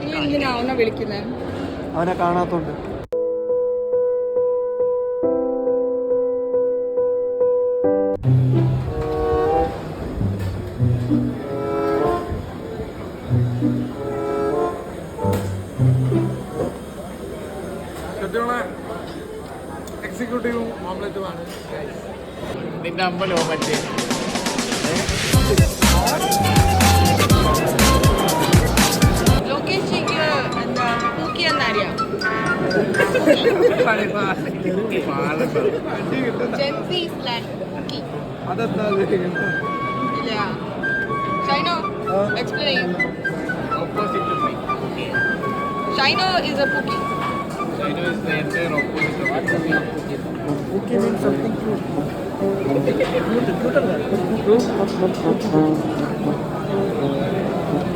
നീ എന്തിനാ അവനെ വിളിക്കുന്നത്? അവനെ കാണാത്തോണ്ട്. എക്സിക്യൂട്ടീവും ഓംലെറ്റുമാണ്. നിന്റെ അമ്പലോ മറ്റേ ലോകേഷിക്ക് എന്താ പൂക്കി എന്നറിയാം. Gen Z slang pookie. അതെന്താ ഇല്ല. Shino explain. Opposite Shino is a pookie. Shino is the entire opposite of Pookie. Pookie means something cute.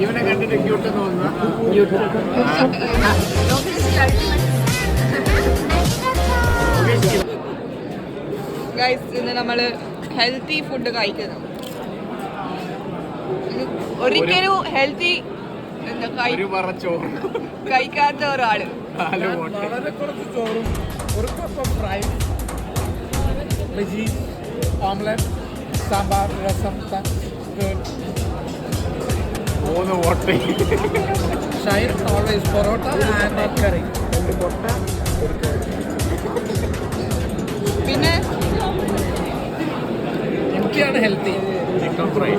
ഇവനെ കണ്ടിട്ട് ക്യൂട്ട് തോന്നുന്നു. ഗൈസ്, ഇന്ന് നമ്മൾ ഹെൽത്തി ഫുഡ് കഴിക്കുന്നു. ഒരിക്കലും ഹെൽത്തി ഒരു പറ ചോറ് കഴിക്കാത്ത ഒരാള്. വളരെ കുറച്ച് ചോറും ഒരു cup fries, bajji, omelette, sambar, രസം, മൂന്ന് മുട്ട. Shine always parotta and curry. രണ്ട് മുട്ട, ഒരു കറി. പിന്നെ എനിക്കാണ് ഹെൽത്തി. Chicken fry.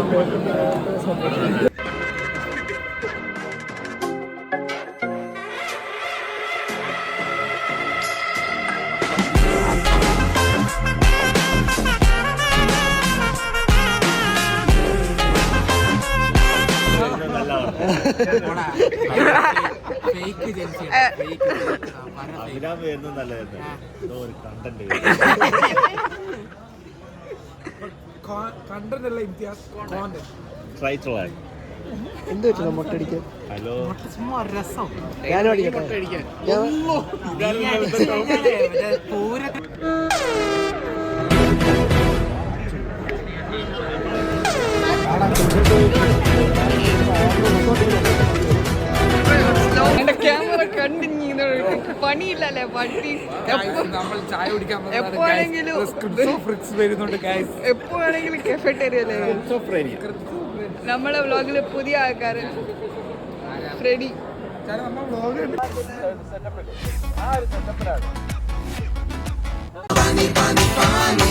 കണ്ടല്ല ഇംതിയാസ് എന്ത് വെച്ചാ മുട്ടടിക്കാൻ? ഹലോ രസം. ഞാനും അടിക്കട്ടെ. ക്യാമറ കണ്ടിങ്ങനെ പണിയില്ലല്ലേ പട്ടി. നമ്മൾ ചായ കുടിക്കാൻ എപ്പോഴെങ്കിലും വരുന്നുണ്ട്. എപ്പോഴാണെങ്കിലും കഫെറ്റേറിയല്ലേ നമ്മളെ വ്ളോഗില് പുതിയ ആൾക്കാര്. ഫ്രെഡി നമ്മൾ വ്ളോഗ് പാനി പാനി പാനി